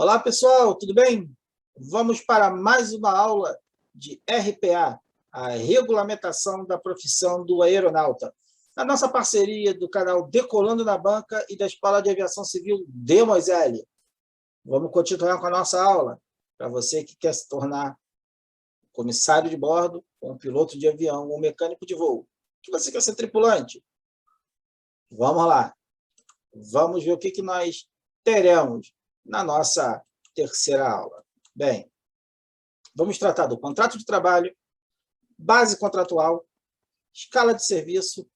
Olá, pessoal, tudo bem? Vamos para mais uma aula de RPA, a regulamentação da profissão do aeronauta. A nossa parceria do canal Decolando na Banca e da Escola de Aviação Civil de Moisés. Vamos continuar com a nossa aula. Para você que quer se tornar comissário de bordo, ou um piloto de avião, ou mecânico de voo, que você quer ser tripulante. Vamos lá. Vamos ver o que nós teremos na nossa terceira aula. Bem, vamos tratar do contrato de trabalho, base contratual, escala de serviço,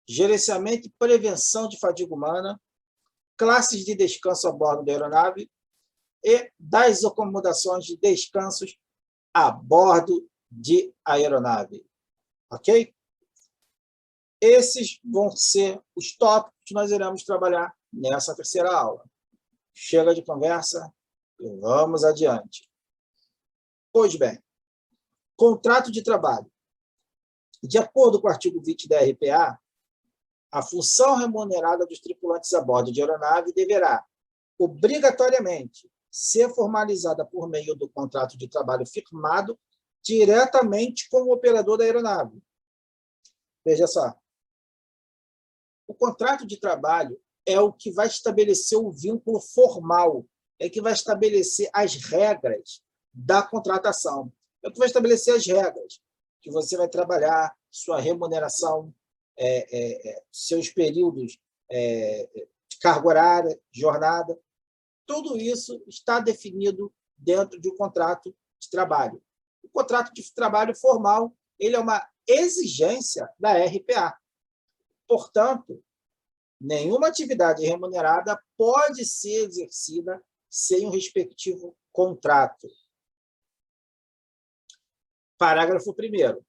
gerenciamento e prevenção de fadiga humana, classes de descanso a bordo da aeronave e das acomodações de descansos a bordo de aeronave. Ok? Esses vão ser os tópicos que nós iremos trabalhar nessa terceira aula. Chega de conversa e vamos adiante. Pois bem, contrato de trabalho. De acordo com o artigo 20 da RPA, a função remunerada dos tripulantes a bordo de aeronave deverá, obrigatoriamente, ser formalizada por meio do contrato de trabalho firmado diretamente com o operador da aeronave. Veja só. O contrato de trabalho é o que vai estabelecer o vínculo formal, é que vai estabelecer as regras da contratação, é o que vai estabelecer as regras, que você vai trabalhar, sua remuneração, seus períodos de carga horária, jornada, tudo isso está definido dentro de um contrato de trabalho. O contrato de trabalho formal, ele é uma exigência da RPA. Portanto, nenhuma atividade remunerada pode ser exercida sem o respectivo contrato. Parágrafo 1º.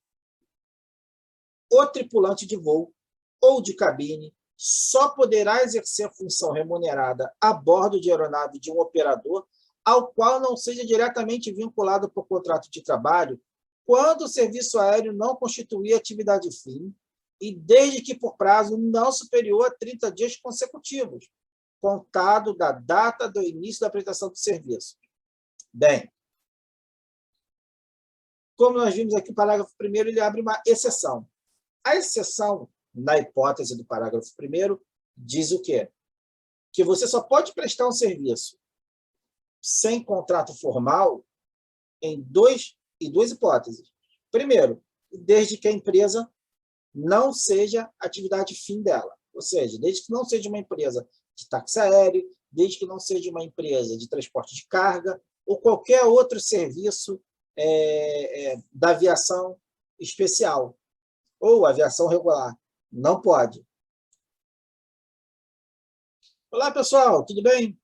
O tripulante de voo ou de cabine só poderá exercer a função remunerada a bordo de aeronave de um operador ao qual não seja diretamente vinculado por contrato de trabalho quando o serviço aéreo não constituir atividade fim e desde que por prazo não superior a 30 dias consecutivos, contado da data do início da prestação do serviço. Bem, como nós vimos aqui, o parágrafo 1º ele abre uma exceção. A exceção, na hipótese do parágrafo 1º, diz o quê? Que você só pode prestar um serviço sem contrato formal em duas hipóteses. Primeiro, desde que a empresa não seja atividade fim dela. Ou seja, desde que não seja uma empresa de táxi aéreo, desde que não seja uma empresa de transporte de carga ou qualquer outro serviço da aviação especial ou aviação regular. Não pode. Olá, pessoal, tudo bem?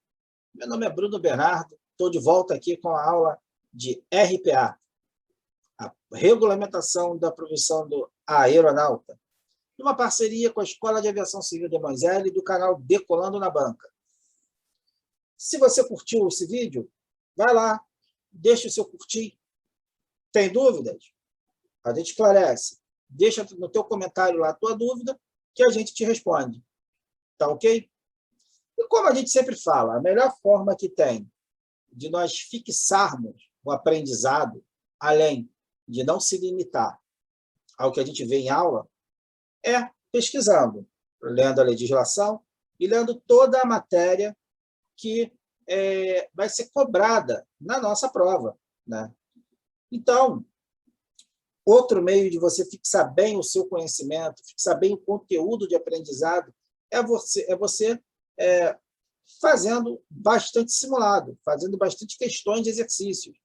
Meu nome é Bruno Bernardo, estou de volta aqui com a aula de RPA, a regulamentação da profissão do aeronauta, numa parceria com a Escola de Aviação Civil de Moisés e do canal Decolando na Banca. Se você curtiu esse vídeo, vai lá, deixa o seu curtir. Tem dúvidas? A gente esclarece. Deixa no teu comentário lá a tua dúvida, que a gente te responde. Tá ok? E como a gente sempre fala, a melhor forma que tem de nós fixarmos o aprendizado, além de não se limitar ao que a gente vê em aula, é pesquisando, lendo a legislação e lendo toda a matéria que vai ser cobrada na nossa prova, né? Então, outro meio de você fixar bem o seu conhecimento, fixar bem o conteúdo de aprendizado, é você fazendo bastante simulado, fazendo bastante questões de exercícios.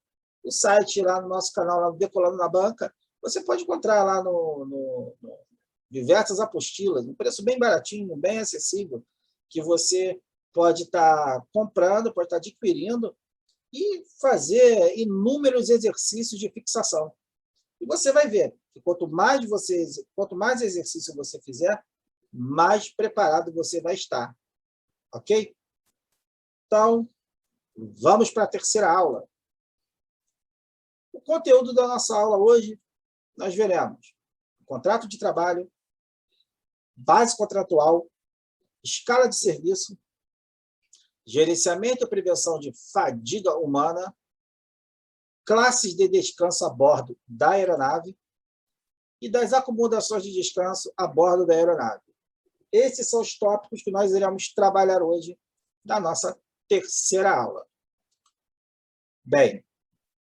O site lá no nosso canal, lá no Decolando na Banca, você pode encontrar lá no diversas apostilas, um preço bem baratinho, bem acessível, que você pode estar comprando, pode estar adquirindo e fazer inúmeros exercícios de fixação. E você vai ver que quanto mais exercício você fizer, mais preparado você vai estar. Ok? Então, vamos para a terceira aula. O conteúdo da nossa aula hoje, nós veremos contrato de trabalho, base contratual, escala de serviço, gerenciamento e prevenção de fadiga humana, classes de descanso a bordo da aeronave e das acomodações de descanso a bordo da aeronave. Esses são os tópicos que nós iremos trabalhar hoje na nossa terceira aula. Bem,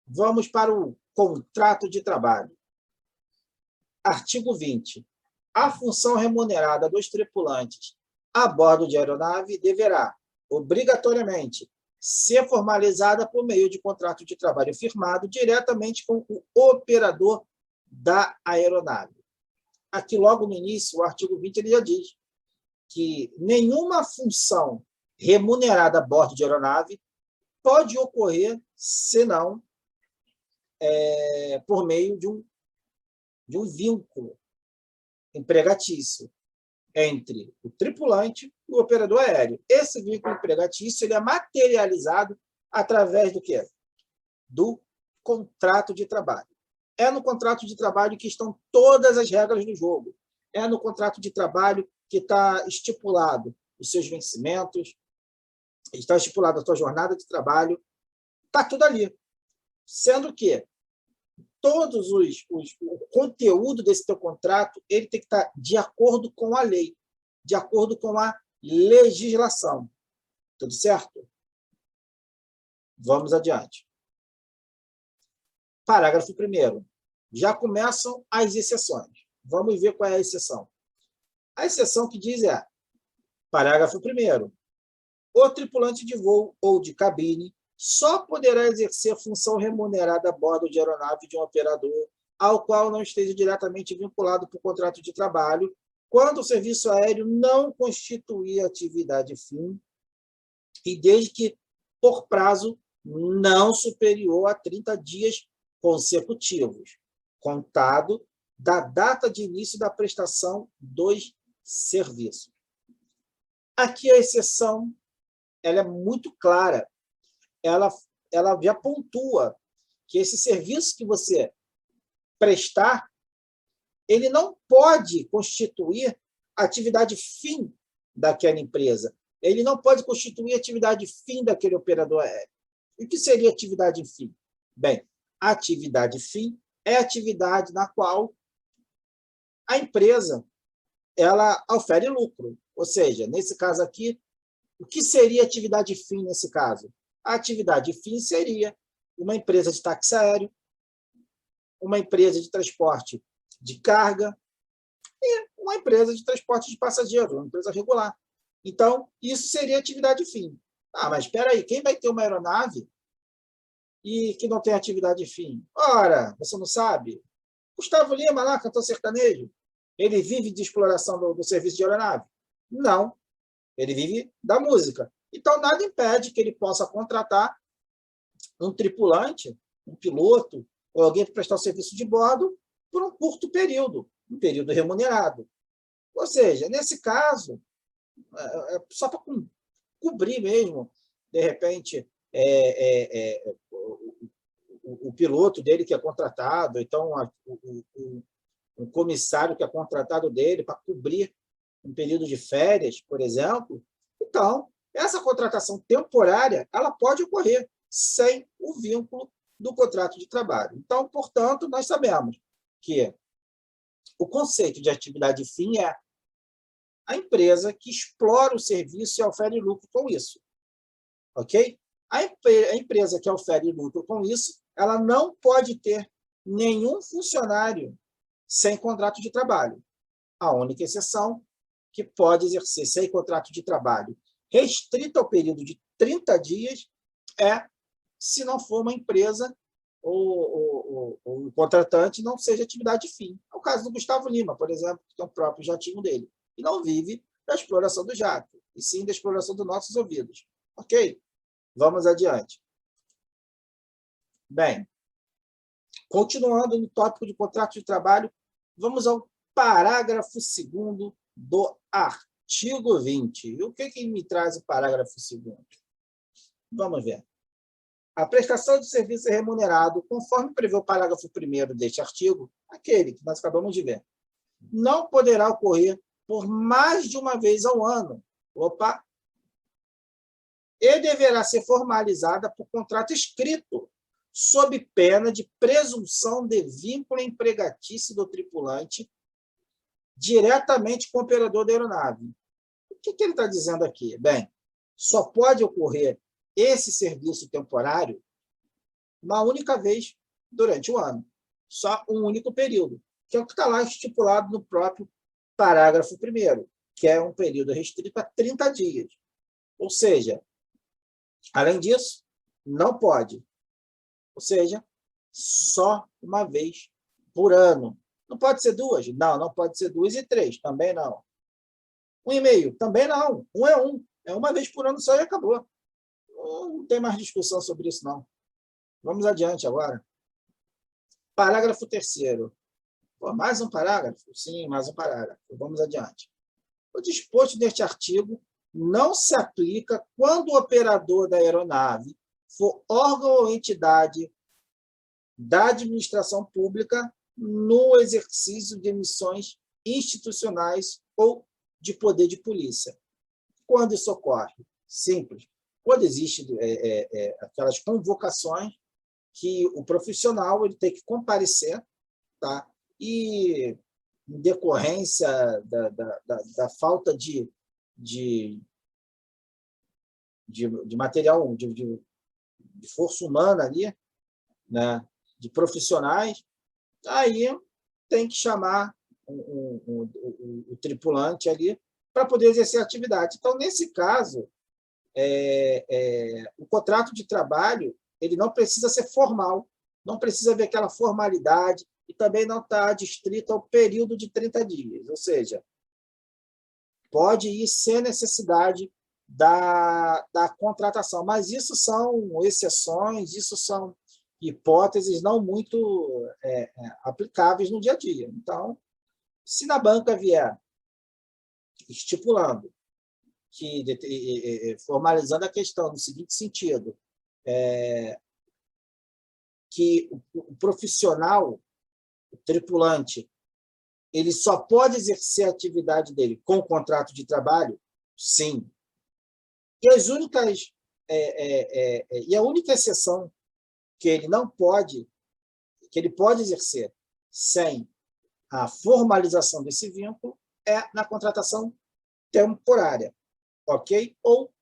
vamos para o contrato de trabalho. Artigo 20. A função remunerada dos tripulantes a bordo de aeronave deverá, obrigatoriamente, ser formalizada por meio de contrato de trabalho firmado diretamente com o operador da aeronave. Aqui, logo no início, o artigo 20 ele já diz que nenhuma função remunerada a bordo de aeronave pode ocorrer senão por meio de um vínculo empregatício entre o tripulante e o operador aéreo. Esse vínculo empregatício ele é materializado através do quê? Do contrato de trabalho. É no contrato de trabalho que estão todas as regras do jogo. É no contrato de trabalho que está estipulado os seus vencimentos, está estipulada a sua jornada de trabalho, está tudo ali. Sendo que o conteúdo desse teu contrato ele tem que estar de acordo com a lei, de acordo com a legislação. Tudo certo? Vamos adiante. Parágrafo 1º. Já começam as exceções. Vamos ver qual é a exceção. A exceção que diz é, parágrafo 1º, o tripulante de voo ou de cabine só poderá exercer função remunerada a bordo de aeronave de um operador ao qual não esteja diretamente vinculado por contrato de trabalho, quando o serviço aéreo não constituir atividade fim e desde que por prazo não superior a 30 dias consecutivos, contado da data de início da prestação dos serviços. Aqui a exceção ela é muito clara. Ela já pontua que esse serviço que você prestar, ele não pode constituir atividade fim daquela empresa. Ele não pode constituir atividade fim daquele operador aéreo. E o que seria atividade fim? Bem, a atividade fim é a atividade na qual a empresa ela ofere lucro. Ou seja, nesse caso aqui, o que seria atividade fim nesse caso? A atividade fim seria uma empresa de táxi aéreo, uma empresa de transporte de carga e uma empresa de transporte de passageiros, uma empresa regular. Então, isso seria atividade fim. Ah, mas espera aí, quem vai ter uma aeronave e que não tem atividade fim? Ora, você não sabe? Gustavo Lima, lá, cantor sertanejo, ele vive de exploração do serviço de aeronave? Não, ele vive da música. Então, nada impede que ele possa contratar um tripulante, um piloto, ou alguém para prestar o serviço de bordo por um curto período, um período remunerado. Ou seja, nesse caso, só para cobrir mesmo, de repente, o piloto dele que é contratado, então um comissário que é contratado dele para cobrir um período de férias, por exemplo. Então, essa contratação temporária ela pode ocorrer sem o vínculo do contrato de trabalho. Então, portanto, nós sabemos que o conceito de atividade fim é a empresa que explora o serviço e ofere lucro com isso. Ok? A empresa que ofere lucro com isso, ela não pode ter nenhum funcionário sem contrato de trabalho. A única exceção que pode exercer sem contrato de trabalho restrito ao período de 30 dias é se não for uma empresa ou o contratante não seja atividade fim. É o caso do Gustavo Lima, por exemplo, que é o próprio jatinho dele, e não vive da exploração do jato, e sim da exploração dos nossos ouvidos. Ok? Vamos adiante. Bem, continuando no tópico de contrato de trabalho, vamos ao parágrafo 2º do artigo 20. E o que me traz o parágrafo 2º? Vamos ver. A prestação de serviço é remunerado, conforme prevê o parágrafo 1º deste artigo, aquele que nós acabamos de ver, não poderá ocorrer por mais de uma vez ao ano. Opa! e deverá ser formalizada por contrato escrito, sob pena de presunção de vínculo empregatício do tripulante diretamente com o operador da aeronave. O que ele está dizendo aqui? Bem, só pode ocorrer esse serviço temporário uma única vez durante o ano, só um único período, que é o que está lá estipulado no próprio parágrafo 1º, que é um período restrito a 30 dias. Ou seja, além disso, não pode. Ou seja, só uma vez por ano. Não pode ser duas? Não, não pode ser 2 e 3, também não. 1,5? Também não. Um é um. É uma vez por ano só e acabou. Não tem mais discussão sobre isso, não. Vamos adiante agora. Parágrafo 3º. Pô, mais um parágrafo? Sim, mais um parágrafo. Vamos adiante. O disposto neste artigo não se aplica quando o operador da aeronave for órgão ou entidade da administração pública no exercício de missões institucionais ou de poder de polícia. Quando isso ocorre? Simples. Quando existem aquelas convocações que o profissional ele tem que comparecer, tá? E, em decorrência da falta de material, de força humana ali, né? De profissionais, aí tem que chamar o tripulante ali para poder exercer a atividade. Então, nesse caso, o contrato de trabalho ele não precisa ser formal, não precisa haver aquela formalidade e também não está adstrito ao período de 30 dias. Ou seja, pode ir sem necessidade da contratação, mas isso são exceções, isso são hipóteses não muito aplicáveis no dia a dia. Então, se na banca vier estipulando, formalizando a questão no seguinte sentido, que o profissional, o tripulante, ele só pode exercer a atividade dele com o contrato de trabalho? Sim. E a única exceção que ele não pode, que ele pode exercer sem a formalização desse vínculo é na contratação temporária, ok? Ou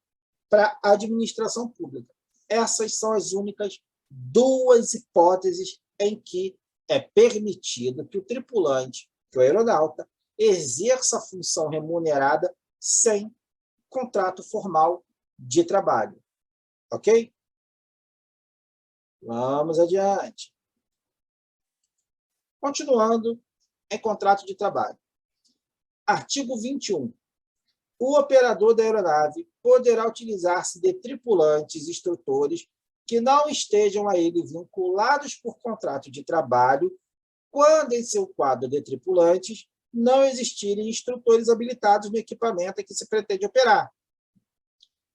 para a administração pública. Essas são as únicas duas hipóteses em que é permitido que o tripulante, que o aeronauta, exerça a função remunerada sem contrato formal de trabalho. Ok? Vamos adiante. Continuando em contrato de trabalho. Artigo 21. O operador da aeronave poderá utilizar-se de tripulantes instrutores que não estejam a ele vinculados por contrato de trabalho quando em seu quadro de tripulantes não existirem instrutores habilitados no equipamento em que se pretende operar,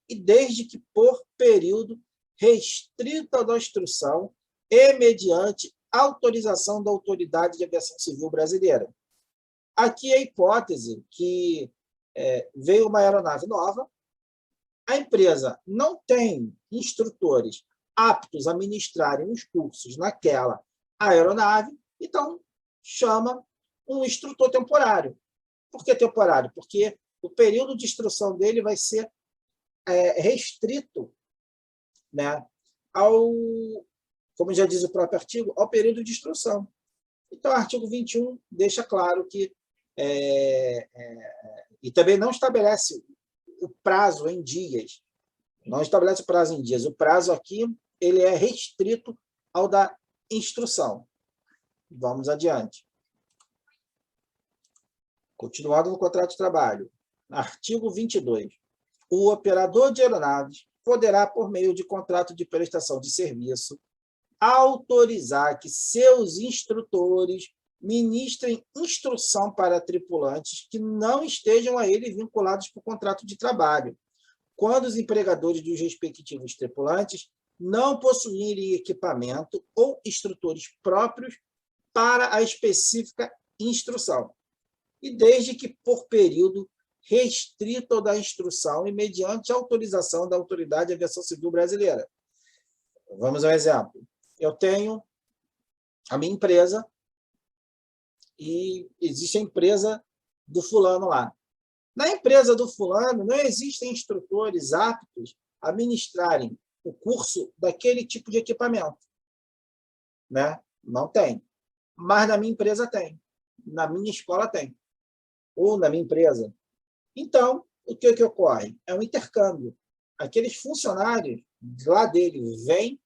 e desde que por período restrito da instrução e mediante autorização da Autoridade de Aviação Civil Brasileira. Aqui é a hipótese que veio uma aeronave nova, a empresa não tem instrutores aptos a ministrarem os cursos naquela aeronave, então chama um instrutor temporário. Por que temporário? Porque o período de instrução dele vai ser restrito, né, como já diz o próprio artigo, ao período de instrução. Então, o artigo 21 deixa claro que e também não estabelece o prazo em dias. Não estabelece o prazo em dias. O prazo aqui ele é restrito ao da instrução. Vamos adiante. Continuando no contrato de trabalho. Artigo 22. O operador de aeronaves poderá, por meio de contrato de prestação de serviço, autorizar que seus instrutores ministrem instrução para tripulantes que não estejam a ele vinculados por contrato de trabalho, quando os empregadores dos respectivos tripulantes não possuírem equipamento ou instrutores próprios para a específica instrução, e desde que por período restrito ao da instrução e mediante autorização da Autoridade de Aviação Civil Brasileira. Vamos a um exemplo. Eu tenho a minha empresa e existe a empresa do fulano lá. Na empresa do fulano, não existem instrutores aptos a ministrarem o curso daquele tipo de equipamento. Né? Não tem. Mas na minha empresa tem. Na minha escola tem. Ou na minha empresa. Então, o que ocorre? É um intercâmbio. Aqueles funcionários lá dele vêm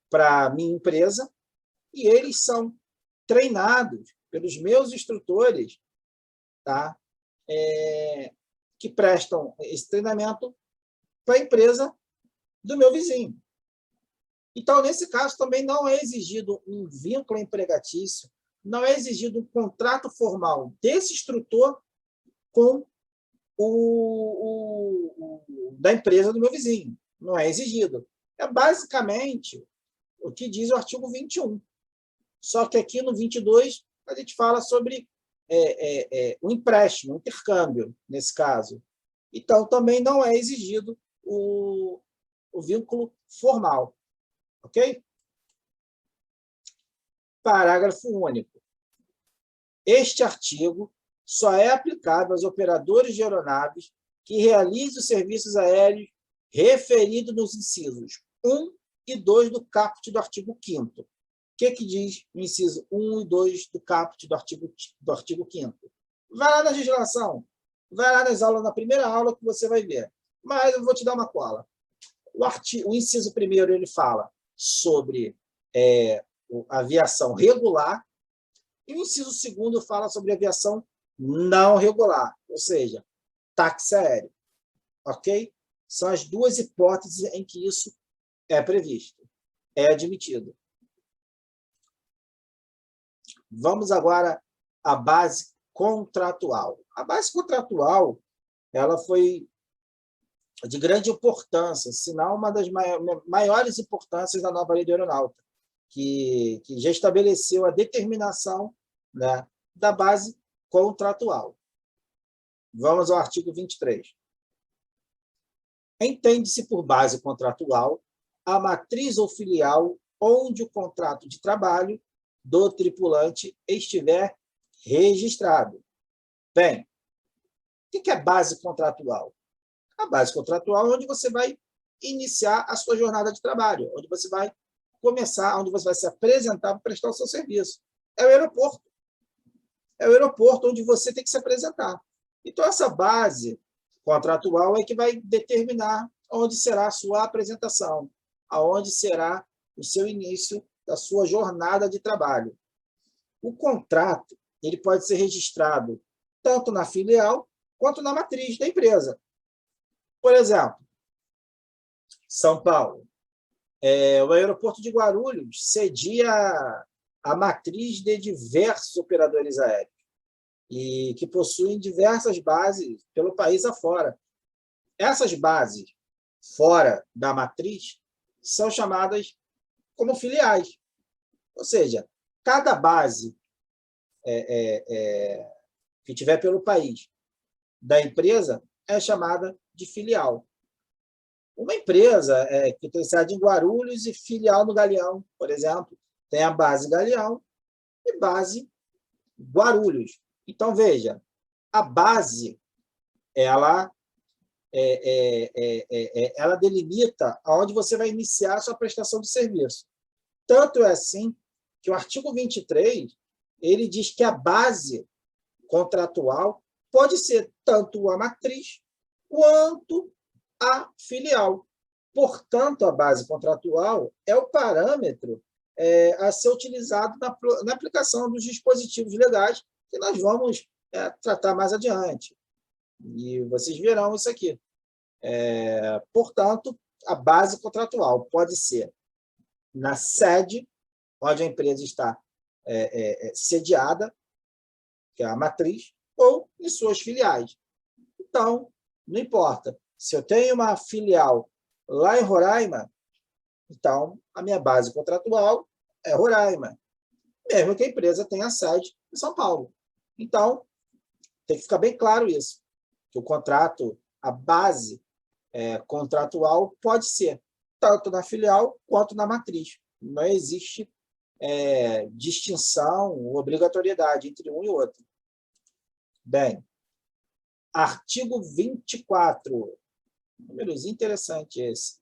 para a minha empresa e eles são treinados pelos meus instrutores, tá? Que prestam esse treinamento para a empresa do meu vizinho. Então, nesse caso, também não é exigido um vínculo empregatício, não é exigido um contrato formal desse instrutor com da empresa do meu vizinho. Não é exigido. É basicamente o que diz o artigo 21. Só que aqui no 22 a gente fala sobre o empréstimo, o intercâmbio, nesse caso. Então, também não é exigido o vínculo formal. Ok? Parágrafo único. Este artigo só é aplicável aos operadores de aeronaves que realizem os serviços aéreos referidos nos incisos 1 e 2 do caput do artigo 5º. O que diz o inciso 1 e 2 do caput do artigo 5º? Vai lá na legislação, vai lá nas aulas, na primeira aula que você vai ver. Mas eu vou te dar uma cola. O inciso 1º, ele fala sobre a aviação regular, e o inciso 2º fala sobre aviação não regular, ou seja, táxi aéreo. Ok? São as duas hipóteses em que isso é previsto, é admitido. Vamos agora à base contratual. A base contratual ela foi de grande importância, se não uma das maiores importâncias da nova lei de aeronáutica, que já estabeleceu a determinação, né, da base contratual. Vamos ao artigo 23. Entende-se por base contratual a matriz ou filial onde o contrato de trabalho do tripulante estiver registrado. Bem, o que é base contratual? A base contratual é onde você vai iniciar a sua jornada de trabalho, onde você vai começar, onde você vai se apresentar para prestar o seu serviço. É o aeroporto. É o aeroporto onde você tem que se apresentar. Então, essa base contratual é que vai determinar onde será a sua apresentação, aonde será o seu início da sua jornada de trabalho. O contrato ele pode ser registrado tanto na filial quanto na matriz da empresa. Por exemplo, São Paulo. O aeroporto de Guarulhos cedia a matriz de diversos operadores aéreos e que possuem diversas bases pelo país afora. Essas bases fora da matriz são chamadas como filiais. Ou seja, cada base que tiver pelo país da empresa é chamada de filial. Uma empresa que tem sede em Guarulhos e filial no Galeão, por exemplo, tem a base Galeão e base Guarulhos. Então, veja, a base ela delimita aonde você vai iniciar a sua prestação de serviço. Tanto é assim que o artigo 23 ele diz que a base contratual pode ser tanto a matriz quanto a filial. Portanto, a base contratual é o parâmetro a ser utilizado na aplicação dos dispositivos legais que nós vamos tratar mais adiante. E vocês verão isso aqui. Portanto, a base contratual pode ser na sede, onde a empresa está sediada, que é a matriz, ou em suas filiais. Então, não importa. Se eu tenho uma filial lá em Roraima, então a minha base contratual é Roraima, mesmo que a empresa tenha sede em São Paulo. Então, tem que ficar bem claro isso. que o contrato, a base contratual pode ser tanto na filial quanto na matriz. Não existe distinção, obrigatoriedade entre um e outro. Bem, artigo 24. Números interessante esse.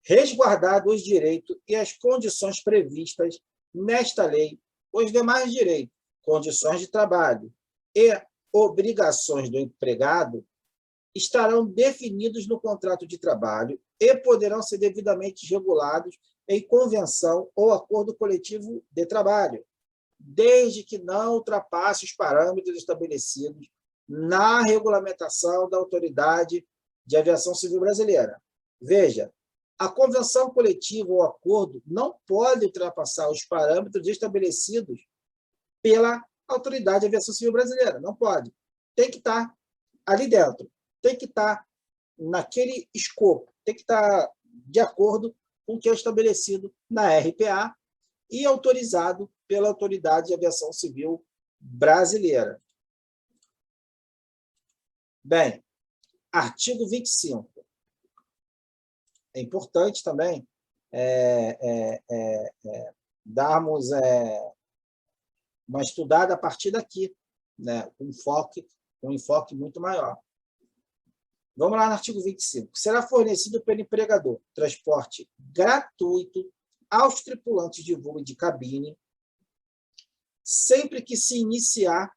Resguardados os direitos e as condições previstas nesta lei, os demais direitos, condições de trabalho e obrigações do empregado estarão definidos no contrato de trabalho e poderão ser devidamente regulados em convenção ou acordo coletivo de trabalho, desde que não ultrapasse os parâmetros estabelecidos na regulamentação da Autoridade de Aviação Civil Brasileira. Veja, a convenção coletiva ou acordo não pode ultrapassar os parâmetros estabelecidos pela Autoridade de Aviação Civil Brasileira. Não pode. Tem que estar ali dentro. Tem que estar naquele escopo. Tem que estar de acordo com o que é estabelecido na RPA e autorizado pela Autoridade de Aviação Civil Brasileira. Bem, artigo 25. É importante também darmos uma estudada a partir daqui, né? um enfoque muito maior. Vamos lá no artigo 25. Será fornecido pelo empregador transporte gratuito aos tripulantes de voo e de cabine, sempre que se iniciar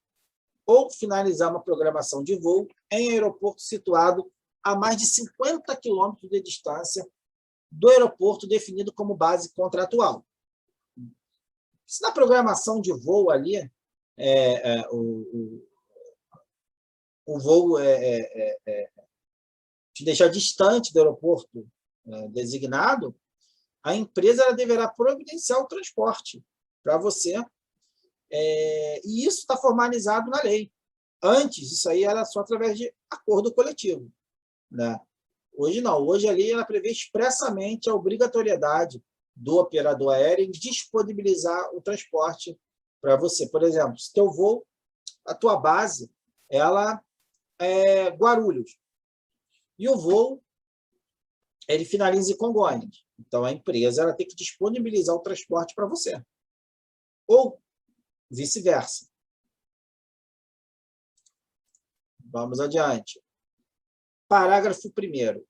ou finalizar uma programação de voo em aeroporto situado a mais de 50 quilômetros de distância do aeroporto definido como base contratual. Se na programação de voo ali, o voo te deixar distante do aeroporto designado, a empresa ela deverá providenciar o transporte para você, e isso está formalizado na lei. Antes, isso aí era só através de acordo coletivo, né? Hoje não, hoje a lei ela prevê expressamente a obrigatoriedade do operador aéreo em disponibilizar o transporte para você. Por exemplo, se teu voo, a tua base, ela é Guarulhos, e o voo ele finaliza em Congonhas. Então, a empresa ela tem que disponibilizar o transporte para você. Ou vice-versa. Vamos adiante. Parágrafo 1º.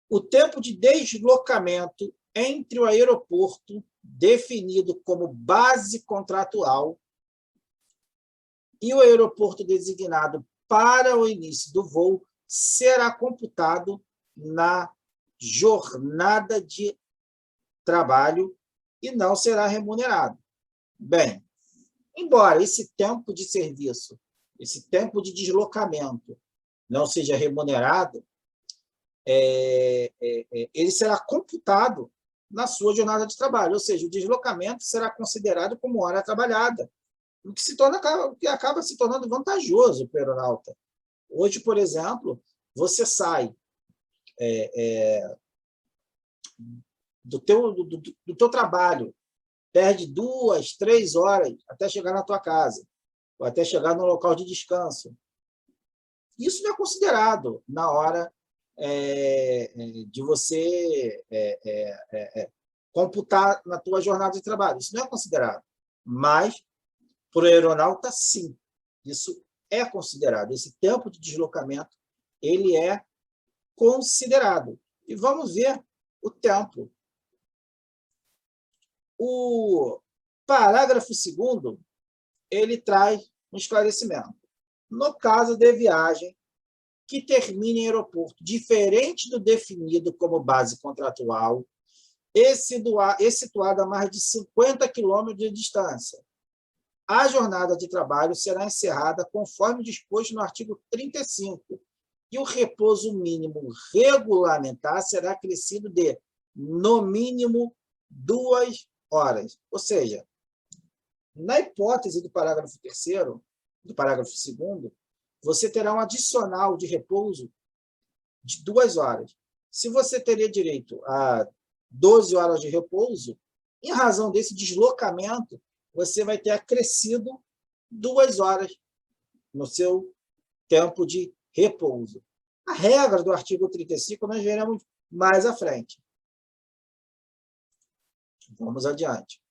O tempo de deslocamento entre o aeroporto, definido como base contratual, e o aeroporto designado para o início do voo será computado na jornada de trabalho e não será remunerado. Bem, embora esse tempo de serviço, esse tempo de deslocamento não seja remunerado, ele será computado na sua jornada de trabalho, ou seja, o deslocamento será considerado como hora trabalhada, o que acaba se tornando vantajoso para o aeronauta. Hoje, por exemplo, você sai do teu trabalho, perde 2, 3 horas até chegar na tua casa, ou até chegar no local de descanso. Isso não é considerado na hora de você computar na tua jornada de trabalho. Isso não é considerado. Mas, para o aeronauta, sim. Isso é considerado. Esse tempo de deslocamento ele é considerado. E vamos ver o tempo. O parágrafo 2º, ele traz um esclarecimento. No caso de viagem que termine em aeroporto diferente do definido como base contratual e situado a mais de 50 quilômetros de distância, a jornada de trabalho será encerrada conforme disposto no artigo 35, e o repouso mínimo regulamentar será acrescido de, no mínimo, 2 horas. Ou seja, na hipótese do parágrafo 3º, do parágrafo 2º, você terá um adicional de repouso de 2 horas. Se você teria direito a 12 horas de repouso, em razão desse deslocamento, você vai ter acrescido 2 horas no seu tempo de repouso. A regra do artigo 35 nós veremos mais à frente. Vamos adiante.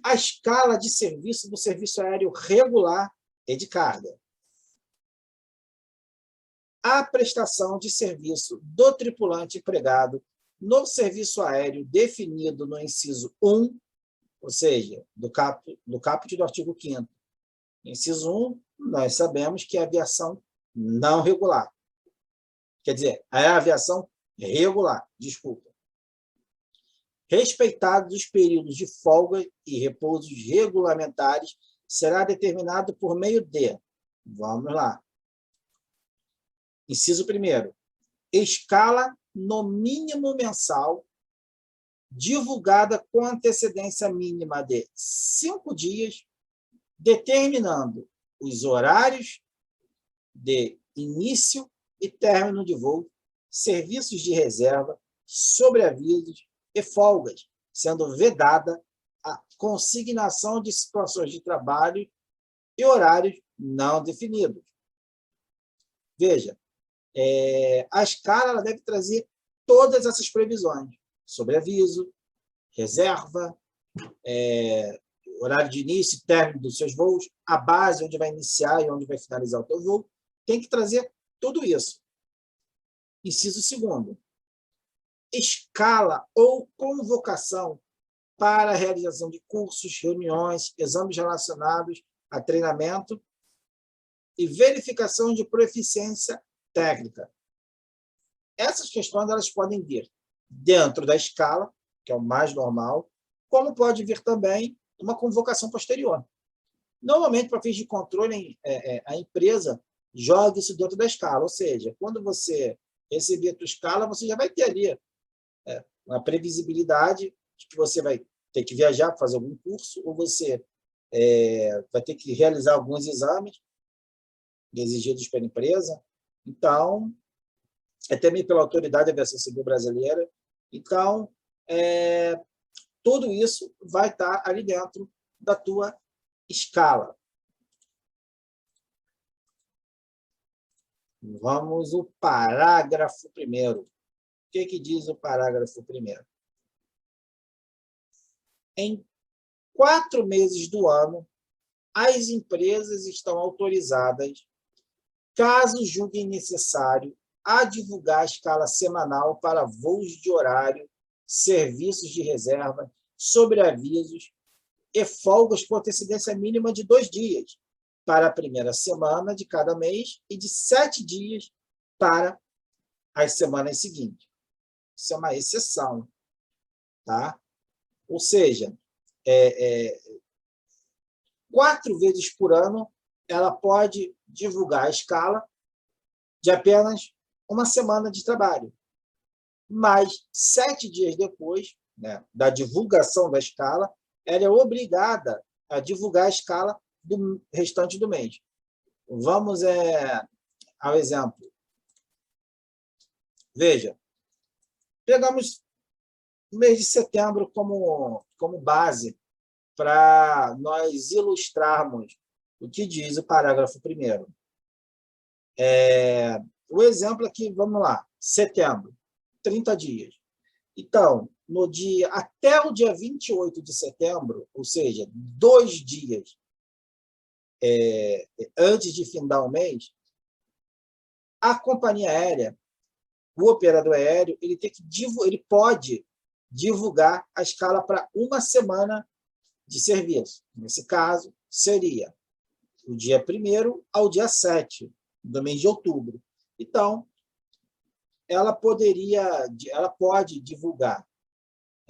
A escala de serviço do serviço aéreo regular e de carga. A prestação de serviço do tripulante empregado no serviço aéreo definido no inciso 1, ou seja, do caput do artigo 5º. Inciso 1, nós sabemos que é a aviação não regular. Quer dizer, é a aviação regular, desculpa. Respeitados os períodos de folga e repousos regulamentares, será determinado por meio de, vamos lá, inciso 1º, escala no mínimo mensal, divulgada com antecedência mínima de 5 dias, determinando os horários de início e término de voo, serviços de reserva, sobreavisos e folgas, sendo vedada a consignação de situações de trabalho e horários não definidos. Veja, a escala ela deve trazer todas essas previsões: sobreaviso, reserva, horário de início e término dos seus voos, a base onde vai iniciar e onde vai finalizar o teu voo, tem que trazer tudo isso. Inciso 2º. Escala ou convocação para a realização de cursos, reuniões, exames relacionados a treinamento e verificação de proficiência técnica. Essas questões elas podem vir dentro da escala, que é o mais normal, como pode vir também uma convocação posterior. Normalmente, para fins de controle, a empresa joga isso dentro da escala, ou seja, quando você receber a tua escala, você já vai ter ali uma previsibilidade de que você vai ter que viajar para fazer algum curso, ou você vai ter que realizar alguns exames exigidos pela empresa. Então, também pela Autoridade de Aviação Civil Brasileira. Então, tudo isso vai estar ali dentro da tua escala. Vamos ao parágrafo 1º. O que diz o parágrafo 1º? Em 4 meses do ano, as empresas estão autorizadas, caso julguem necessário, a divulgar a escala semanal para voos de horário, serviços de reserva, sobreavisos e folgas com antecedência mínima de 2 dias para a primeira semana de cada mês e de 7 dias para as semanas seguintes. Isso é uma exceção, tá? Ou seja, 4 vezes por ano ela pode divulgar a escala de apenas uma semana de trabalho. Mas 7 dias depois, né, da divulgação da escala, ela é obrigada a divulgar a escala do restante do mês. Vamos ao exemplo. Veja, pegamos o mês de setembro como base para nós ilustrarmos o que diz o parágrafo 1º. O exemplo aqui, vamos lá, setembro, 30 dias. Então, até o dia 28 de setembro, ou seja, 2 dias antes de findar o mês, a companhia aérea, o operador aéreo, ele pode divulgar a escala para uma semana de serviço. Nesse caso, seria do dia 1º ao dia 7 do mês de outubro. Então, ela pode divulgar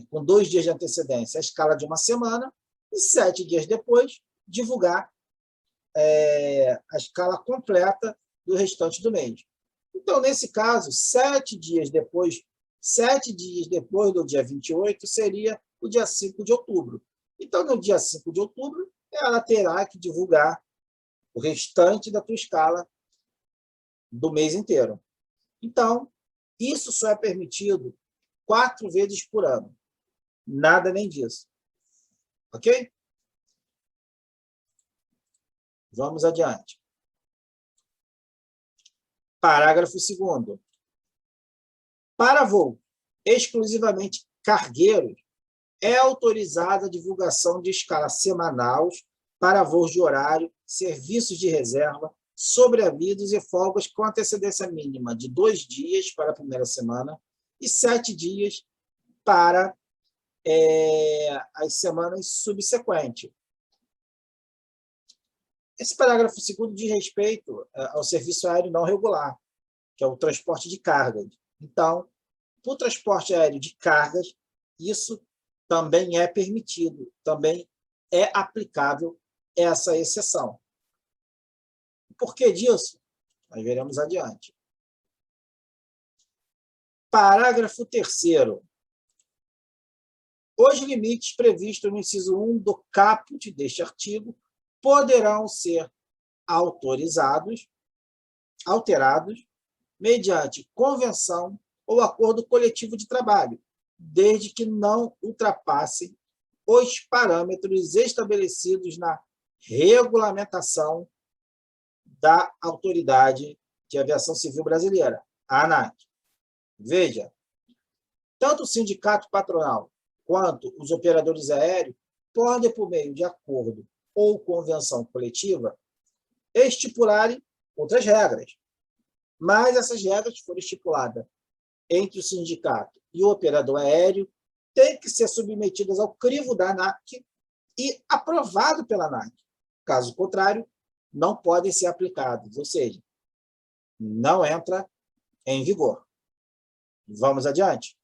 com 2 dias de antecedência a escala de uma semana e 7 dias depois divulgar a escala completa do restante do mês. Então, nesse caso, 7 dias depois do dia 28 seria o dia 5 de outubro. Então, no dia 5 de outubro, ela terá que divulgar o restante da tua escala do mês inteiro. Então, isso só é permitido 4 vezes por ano. Nada além disso. Ok? Vamos adiante. Parágrafo 2º. Para voo exclusivamente cargueiros, é autorizada a divulgação de escala semanal para voos de horário, serviços de reserva, sobreavisos e folgas com antecedência mínima de 2 dias para a primeira semana e 7 dias para as semanas subsequentes. Esse parágrafo 2º diz respeito ao serviço aéreo não regular, que é o transporte de cargas. Então, para o transporte aéreo de cargas, isso também é permitido, também é aplicável essa exceção. Por que disso? Nós veremos adiante. Parágrafo 3º. Os limites previstos no inciso 1 do caput deste artigo poderão ser alterados mediante convenção ou acordo coletivo de trabalho, desde que não ultrapassem os parâmetros estabelecidos na regulamentação da Autoridade de Aviação Civil Brasileira, a ANAC. Veja, tanto o sindicato patronal quanto os operadores aéreos podem, por meio de acordo ou convenção coletiva, estipularem outras regras. Mas essas regras que foram estipuladas entre o sindicato e o operador aéreo têm que ser submetidas ao crivo da ANAC e aprovado pela ANAC. Caso contrário, não podem ser aplicados, ou seja, não entra em vigor. Vamos adiante.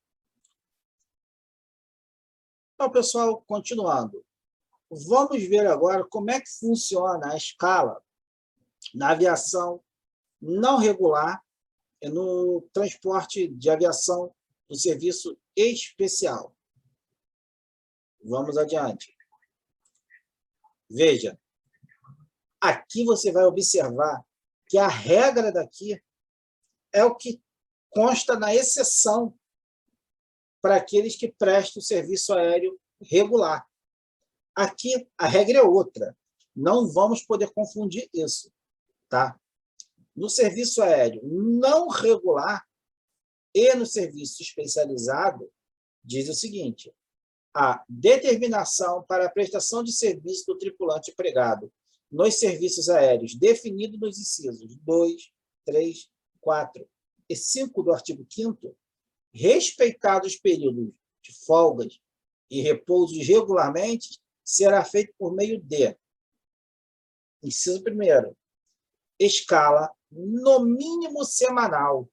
Então, pessoal, continuando. Vamos ver agora como é que funciona a escala na aviação não regular e no transporte de aviação do serviço especial. Vamos adiante. Veja, aqui você vai observar que a regra daqui é o que consta na exceção para aqueles que prestam serviço aéreo regular. Aqui a regra é outra. Não vamos poder confundir isso, tá? No serviço aéreo não regular e no serviço especializado, diz o seguinte: a determinação para a prestação de serviço do tripulante empregado nos serviços aéreos definido nos incisos 2, 3, 4 e 5 do artigo 5º, respeitados os períodos de folgas e repousos regularmente, será feito por meio de, inciso 1º, escala no mínimo semanal,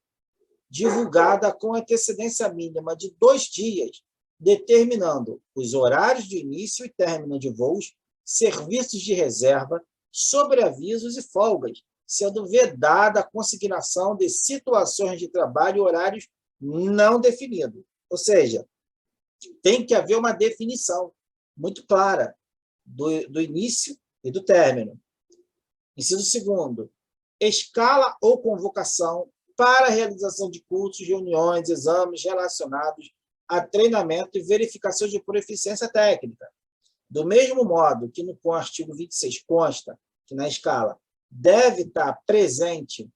divulgada com antecedência mínima de 2 dias, determinando os horários de início e término de voos, serviços de reserva, sobreavisos e folgas, sendo vedada a consignação de situações de trabalho e horários não definidos. Ou seja, tem que haver uma definição muito clara do início e do término. Inciso 2º, escala ou convocação para a realização de cursos, reuniões, exames relacionados a treinamento e verificação de proficiência técnica. Do mesmo modo que no artigo 26 consta que na escala deve estar presente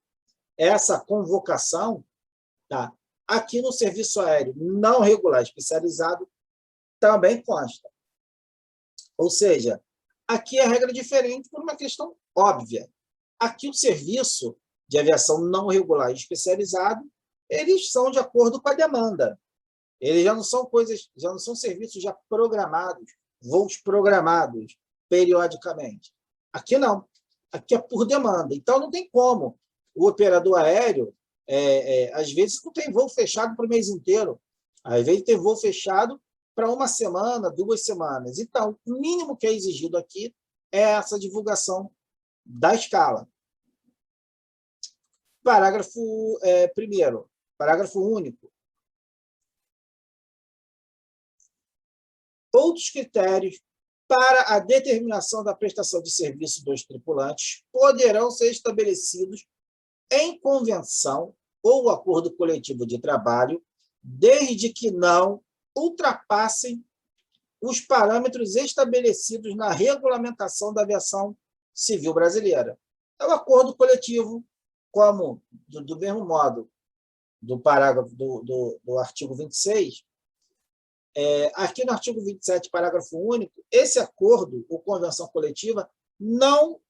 essa convocação, tá? Aqui no serviço aéreo não regular especializado também consta. Ou seja, aqui a regra é diferente por uma questão óbvia. Aqui o serviço de aviação não regular e especializado, eles são de acordo com a demanda. Eles já não são serviços já programados, voos programados periodicamente. Aqui não. Aqui é por demanda. Então, não tem como. O operador aéreo, às vezes, não tem voo fechado para o mês inteiro. Às vezes, tem voo fechado para 1 semana, 2 semanas. Então, o mínimo que é exigido aqui é essa divulgação da escala. Parágrafo 1º. Parágrafo único. Outros critérios para a determinação da prestação de serviço dos tripulantes poderão ser estabelecidos em convenção ou acordo coletivo de trabalho, desde que não ultrapassem os parâmetros estabelecidos na regulamentação da aviação Civil Brasileira. É o acordo coletivo, como, do mesmo modo, do parágrafo do artigo 26, aqui no artigo 27, parágrafo único, esse acordo ou convenção coletiva não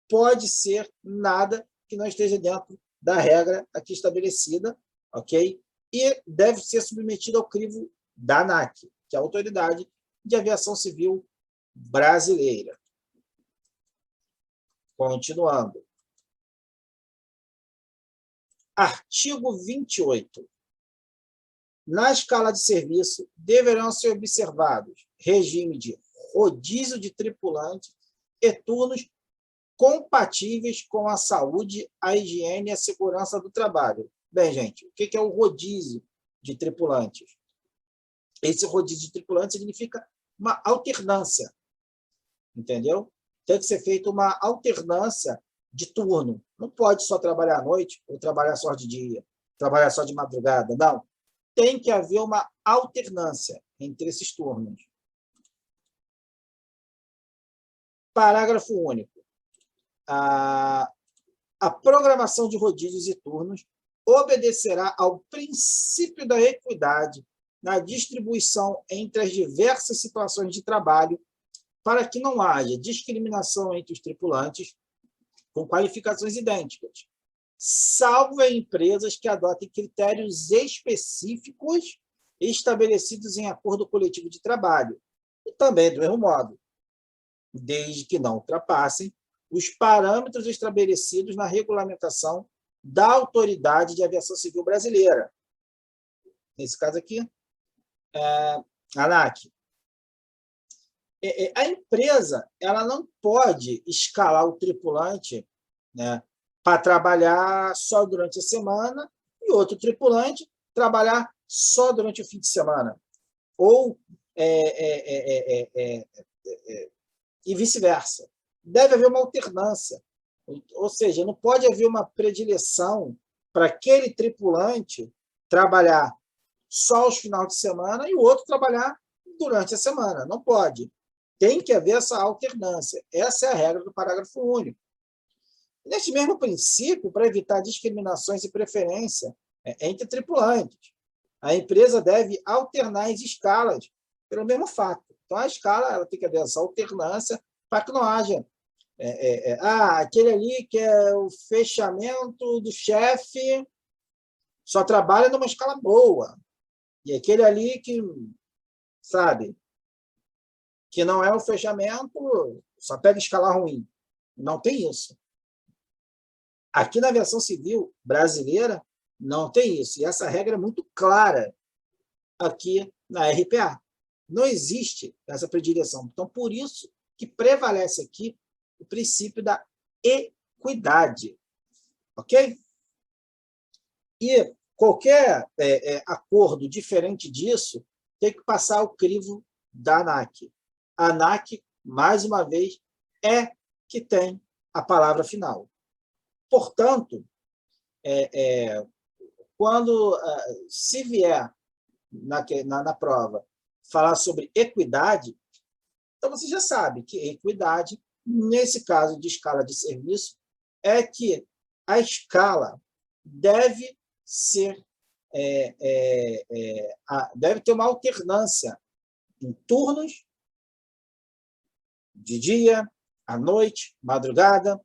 pode ser nada que não esteja dentro da regra aqui estabelecida, ok? E deve ser submetido ao crivo da ANAC, que é a Autoridade de Aviação Civil Brasileira. Continuando. Artigo 28. Na escala de serviço, deverão ser observados regime de rodízio de tripulantes e turnos compatíveis com a saúde, a higiene e a segurança do trabalho. Bem, gente, o que é o rodízio de tripulantes? Esse rodízio de tripulantes significa uma alternância, entendeu? Tem que ser feita uma alternância de turno. Não pode só trabalhar à noite ou trabalhar só de dia, trabalhar só de madrugada, não. Tem que haver uma alternância entre esses turnos. Parágrafo único. A programação de rodízios e turnos obedecerá ao princípio da equidade na distribuição entre as diversas situações de trabalho, para que não haja discriminação entre os tripulantes com qualificações idênticas, salvo em empresas que adotem critérios específicos estabelecidos em acordo coletivo de trabalho, e também, do mesmo modo, desde que não ultrapassem os parâmetros estabelecidos na regulamentação da Autoridade de Aviação Civil Brasileira. Nesse caso aqui, ANAC. A empresa ela não pode escalar o tripulante, né, para trabalhar só durante a semana e outro tripulante trabalhar só durante o fim de semana. Ou e vice-versa. Deve haver uma alternância. Ou seja, não pode haver uma predileção para aquele tripulante trabalhar só aos finais de semana e o outro trabalhar durante a semana. Não pode. Tem que haver essa alternância. Essa é a regra do parágrafo único. Neste mesmo princípio, para evitar discriminações e preferência entre tripulantes, a empresa deve alternar as escalas pelo mesmo fato. Então, a escala ela tem que haver essa alternância para que não haja aquele ali que é o fechamento do chefe só trabalha numa escala boa. E aquele ali que, sabe, que não é o fechamento, só pega escala ruim. Não tem isso. Aqui na aviação civil brasileira, não tem isso. E essa regra é muito clara aqui na RPA. Não existe essa predileção. Então, por isso que prevalece aqui o princípio da equidade. Ok? E qualquer acordo diferente disso tem que passar ao crivo da ANAC. A ANAC, mais uma vez, é que tem a palavra final. Portanto, quando se vier na prova falar sobre equidade, então você já sabe que equidade, nesse caso de escala de serviço, é que a escala deve ser deve ter uma alternância em turnos de dia, à noite, madrugada,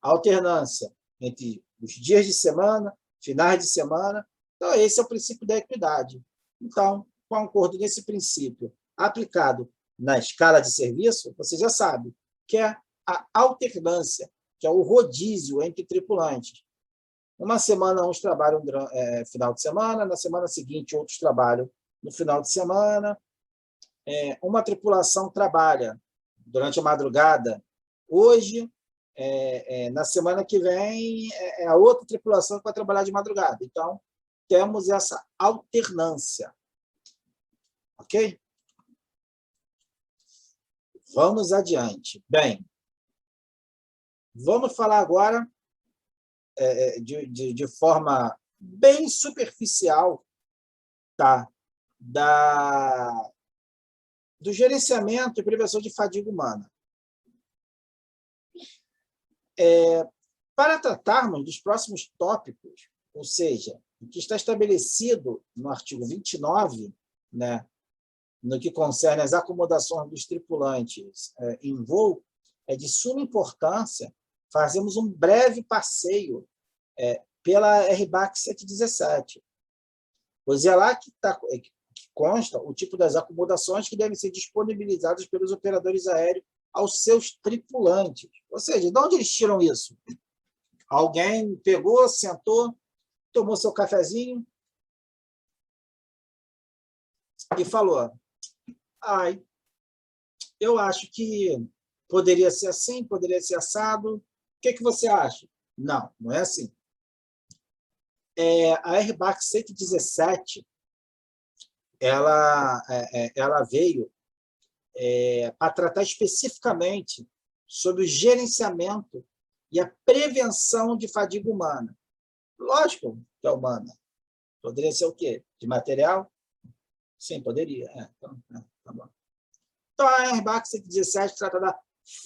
alternância entre os dias de semana, finais de semana. Então, esse é o princípio da equidade. Então, com acordo nesse princípio aplicado na escala de serviço, você já sabe que é a alternância, que é o rodízio entre tripulantes. Uma semana, uns trabalham final de semana, na semana seguinte, outros trabalham no final de semana. Uma tripulação trabalha durante a madrugada hoje, na semana que vem, a outra tripulação que vai trabalhar de madrugada. Então, temos essa alternância. Ok? Vamos adiante. Bem, vamos falar agora de forma bem superficial, tá? Do gerenciamento e prevenção de fadiga humana. Para tratarmos dos próximos tópicos, ou seja, o que está estabelecido no artigo 29, né, no que concerne às acomodações dos tripulantes em voo, é de suma importância fazermos um breve passeio pela RBAC 117, pois é lá que consta o tipo das acomodações que devem ser disponibilizadas pelos operadores aéreos aos seus tripulantes. Ou seja, de onde eles tiram isso? Alguém pegou, sentou, tomou seu cafezinho e falou: eu acho que poderia ser assim, poderia ser assado. O que você acha? Não, não é assim. A RBAC 117 ela veio para tratar especificamente sobre o gerenciamento e a prevenção de fadiga humana. Lógico que é humana. Poderia ser o quê? De material? Sim, poderia. Tá bom. Então, a RBAC 117 trata da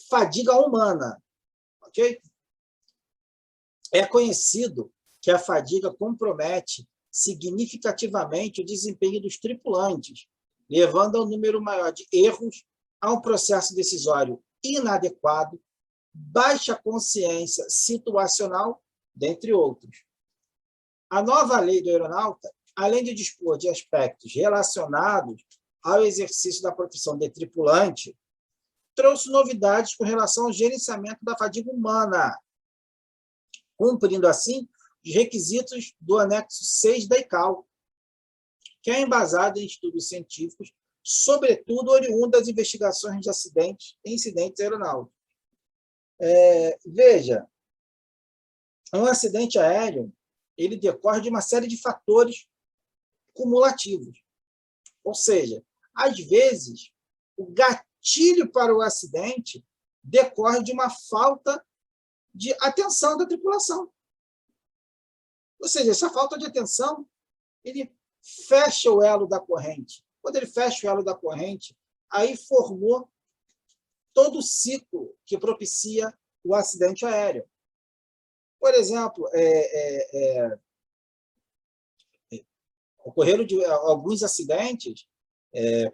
fadiga humana. Ok? É conhecido que a fadiga compromete significativamente o desempenho dos tripulantes, levando ao número maior de erros, a um processo decisório inadequado, baixa consciência situacional, dentre outros. A nova lei do aeronauta, além de dispor de aspectos relacionados ao exercício da profissão de tripulante, trouxe novidades com relação ao gerenciamento da fadiga humana, cumprindo, assim, os requisitos do anexo 6 da ICAO, que é embasado em estudos científicos, sobretudo oriundo das investigações de acidentes e incidentes aeronáuticos. Veja, um acidente aéreo ele decorre de uma série de fatores cumulativos. Ou seja, às vezes, o gatilho para o acidente decorre de uma falta de atenção da tripulação. Ou seja, essa falta de atenção, ele fecha o elo da corrente. Quando ele fecha o elo da corrente, aí formou todo o ciclo que propicia o acidente aéreo. Por exemplo, ocorreram alguns acidentes,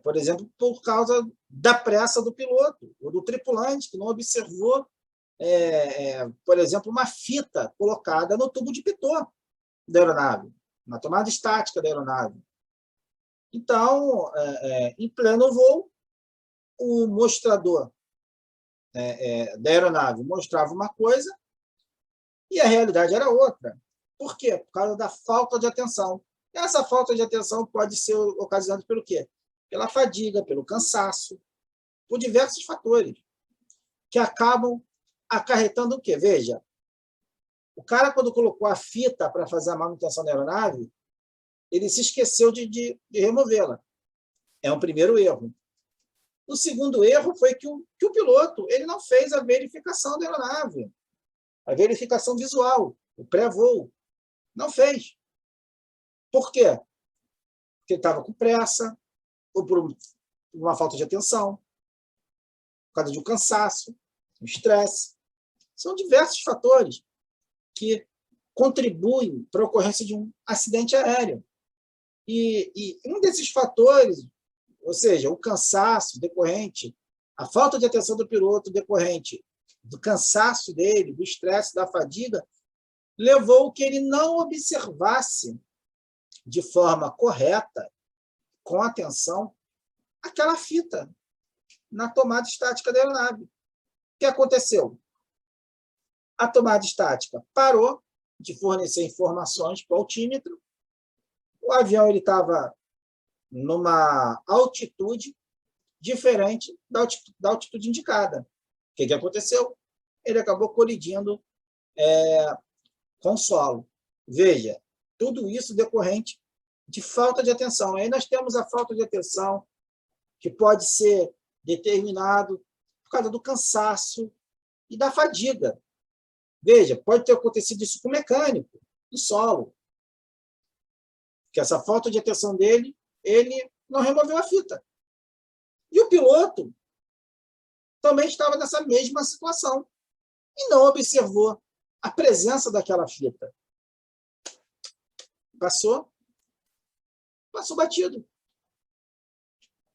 por exemplo, por causa da pressa do piloto ou do tripulante, que não observou, por exemplo, uma fita colocada no tubo de pitot da aeronave, na tomada estática da aeronave. Então, em pleno voo, o mostrador da aeronave mostrava uma coisa e a realidade era outra. Por quê? Por causa da falta de atenção. E essa falta de atenção pode ser ocasionada pelo quê? Pela fadiga, pelo cansaço, por diversos fatores, que acabam acarretando o quê? Veja, o cara, quando colocou a fita para fazer a manutenção da aeronave, ele se esqueceu de removê-la. É um primeiro erro. O segundo erro foi que o piloto ele não fez a verificação da aeronave, a verificação visual, o pré-voo. Não fez. Por quê? Porque ele estava com pressa, ou por uma falta de atenção, por causa de um cansaço, um estresse. São diversos fatores que contribuem para a ocorrência de um acidente aéreo. E um desses fatores, ou seja, o cansaço decorrente, a falta de atenção do piloto decorrente do cansaço dele, do estresse, da fadiga, levou que ele não observasse de forma correta, com atenção, aquela fita na tomada estática da aeronave. O que aconteceu? A tomada estática parou de fornecer informações para o altímetro, o avião estava numa altitude diferente da altitude indicada. O que aconteceu? Ele acabou colidindo com o solo. Veja, tudo isso decorrente de falta de atenção. Aí nós temos a falta de atenção, que pode ser determinado por causa do cansaço e da fadiga. Veja, pode ter acontecido isso com o mecânico, no solo. Que essa falta de atenção dele, ele não removeu a fita. E o piloto também estava nessa mesma situação. e não observou a presença daquela fita. Passou batido.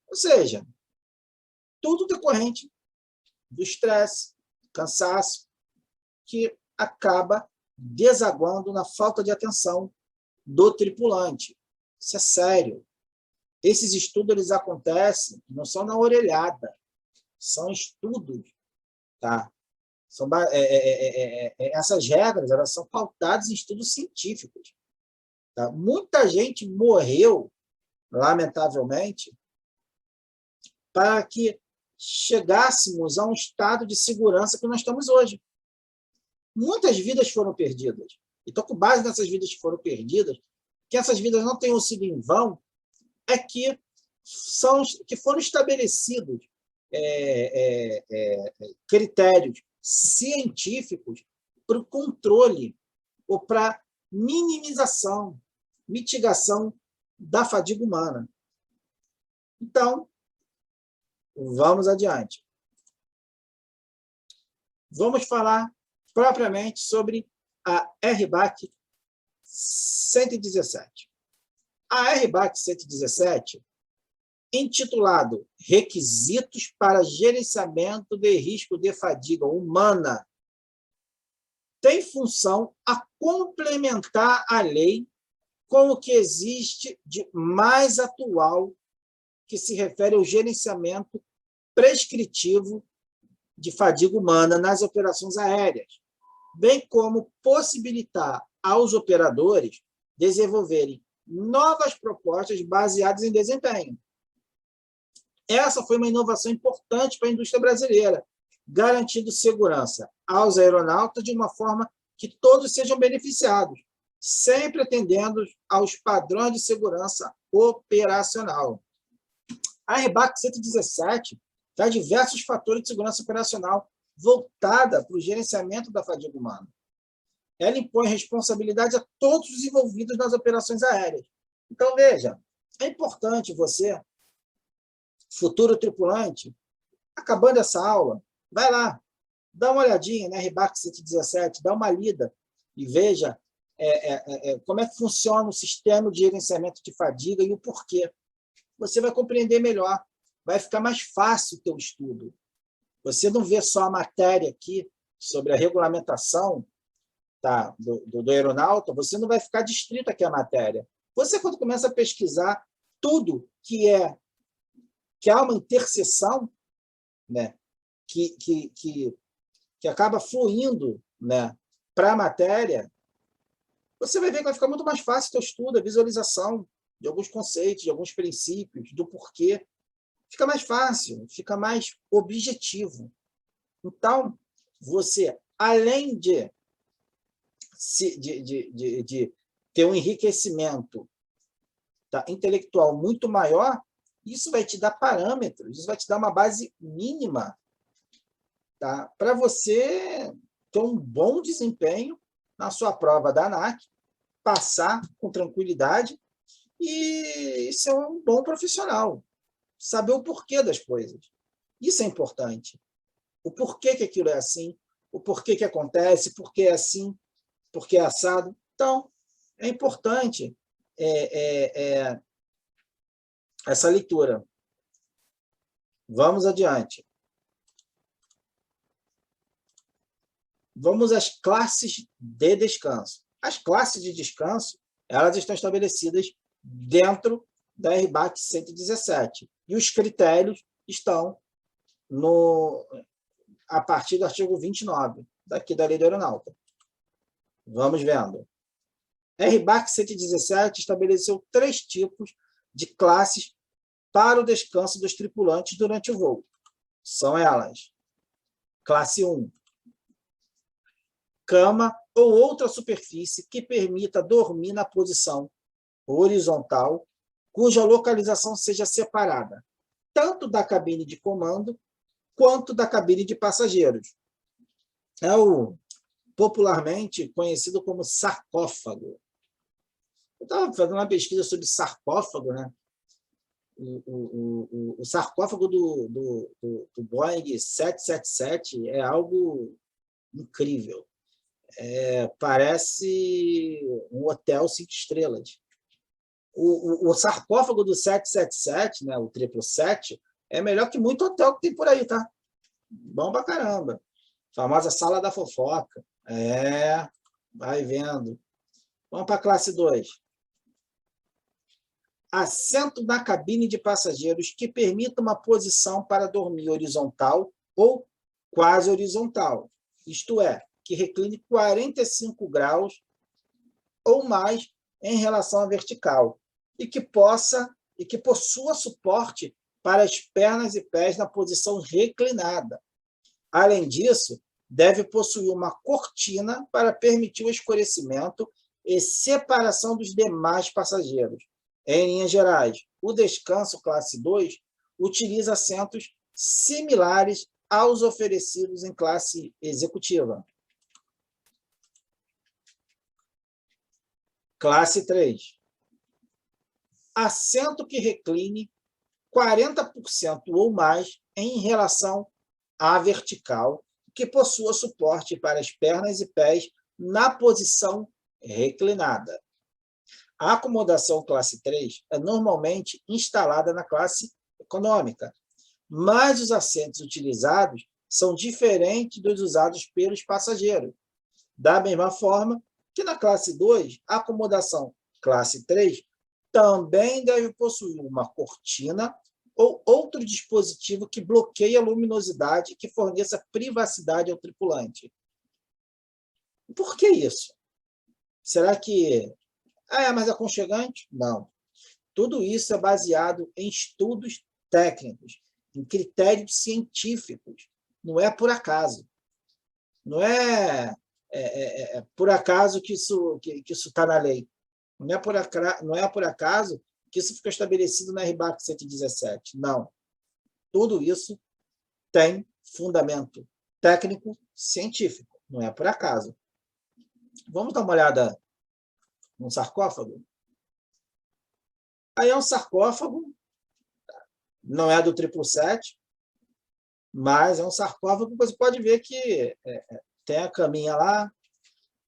Ou seja, tudo decorrente do estresse, do cansaço, que acaba desaguando na falta de atenção do tripulante. Isso é sério. Esses estudos eles acontecem, não são na orelhada, são estudos, tá? Essas regras elas são pautadas em estudos científicos. Tá? Muita gente morreu, lamentavelmente, para que chegássemos a um estado de segurança que nós estamos hoje. Muitas vidas foram perdidas. Então, com base nessas vidas que foram perdidas, que essas vidas não tenham sido em vão, é que foram estabelecidos critérios científicos para o controle ou para minimização, mitigação da fadiga humana. Então, vamos adiante. Vamos falar propriamente sobre a RBAC 117. A RBAC 117, intitulado Requisitos para Gerenciamento de Risco de Fadiga Humana, tem função a complementar a lei com o que existe de mais atual que se refere ao gerenciamento prescritivo de fadiga humana nas operações aéreas, bem como possibilitar aos operadores desenvolverem novas propostas baseadas em desempenho. Essa foi uma inovação importante para a indústria brasileira, garantindo segurança aos aeronautas de uma forma que todos sejam beneficiados, sempre atendendo aos padrões de segurança operacional. A RBAC 117 traz diversos fatores de segurança operacional voltada para o gerenciamento da fadiga humana. Ela impõe responsabilidade a todos os envolvidos nas operações aéreas. Então, veja, é importante você, futuro tripulante, acabando essa aula, vai lá, dá uma olhadinha na RBAC 117, dá uma lida e veja como é que funciona o sistema de gerenciamento de fadiga e o porquê. Você vai compreender melhor, vai ficar mais fácil o teu estudo. Você não vê só a matéria aqui sobre a regulamentação do aeronauta, você não vai ficar distrito aqui a matéria. Você, quando começa a pesquisar tudo que há uma interseção, né, que acaba fluindo, né, para a matéria, você vai ver que vai ficar muito mais fácil o teu estudo, a visualização de alguns conceitos, de alguns princípios, do porquê. Fica mais fácil, fica mais objetivo. Então, você, além de ter um enriquecimento intelectual muito maior, isso vai te dar parâmetros, isso vai te dar uma base mínima para você ter um bom desempenho na sua prova da ANAC, passar com tranquilidade e ser um bom profissional, saber o porquê das coisas. Isso é importante. O porquê que aquilo é assim, o porquê que acontece, porquê é assim, porquê é assado. Então, é importante essa leitura. Vamos adiante. Vamos às classes de descanso. As classes de descanso, elas estão estabelecidas dentro da RBAC 117. E os critérios estão a partir do artigo 29, daqui da Lei do Aeronáutica. Vamos vendo. A RBAC 117 estabeleceu 3 tipos de classes para o descanso dos tripulantes durante o voo. São elas: classe 1, cama ou outra superfície que permita dormir na posição horizontal, cuja localização seja separada tanto da cabine de comando quanto da cabine de passageiros. É o popularmente conhecido como sarcófago. Eu estava fazendo uma pesquisa sobre sarcófago, né? O sarcófago do Boeing 777 é algo incrível. Parece um hotel 5 estrelas. O sarcófago do 777, né, o 777, é melhor que muito hotel que tem por aí, tá? Bom pra caramba. Famosa sala da fofoca. Vai vendo. Vamos para a classe 2. Assento na cabine de passageiros que permita uma posição para dormir horizontal ou quase horizontal. Isto é, que recline 45 graus ou mais em relação à vertical e que possua suporte para as pernas e pés na posição reclinada. Além disso, deve possuir uma cortina para permitir o escurecimento e separação dos demais passageiros. Em linhas gerais, o descanso classe 2 utiliza assentos similares aos oferecidos em classe executiva. Classe 3. Assento que recline 40% ou mais em relação à vertical, que possua suporte para as pernas e pés na posição reclinada. A acomodação classe 3 é normalmente instalada na classe econômica, mas os assentos utilizados são diferentes dos usados pelos passageiros. Da mesma forma que na classe 2, a acomodação classe 3 também deve possuir uma cortina ou outro dispositivo que bloqueie a luminosidade e que forneça privacidade ao tripulante. Por que isso? Será que é mais aconchegante? Não. Tudo isso é baseado em estudos técnicos, em critérios científicos. Não é por acaso. Não é por acaso que isso está na lei. Não é por acaso que isso ficou estabelecido na RBAC 117. Não. Tudo isso tem fundamento técnico científico. Não é por acaso. Vamos dar uma olhada no sarcófago? Aí é um sarcófago, não é do 777, mas é um sarcófago que você pode ver que tem a caminha lá,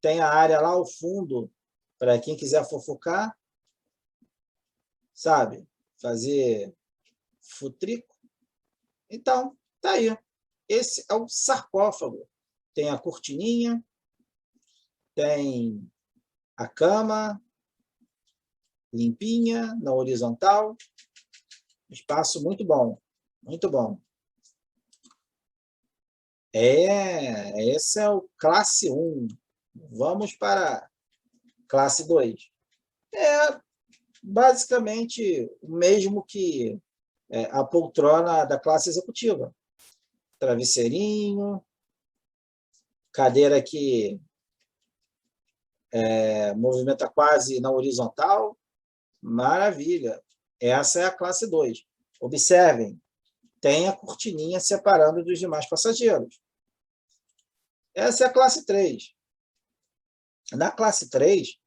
tem a área lá ao fundo, para quem quiser fofocar, sabe? Fazer futrico. Então, tá aí. Esse é o sarcófago. Tem a cortininha, tem a cama limpinha, na horizontal. Espaço muito bom, muito bom. Esse é o classe 1. Vamos para classe 2. Basicamente o mesmo que a poltrona da classe executiva. Travesseirinho, cadeira que movimenta quase na horizontal. Maravilha. Essa é a classe 2. Observem, tem a cortininha separando dos demais passageiros. Essa é a classe 3. Na classe 3,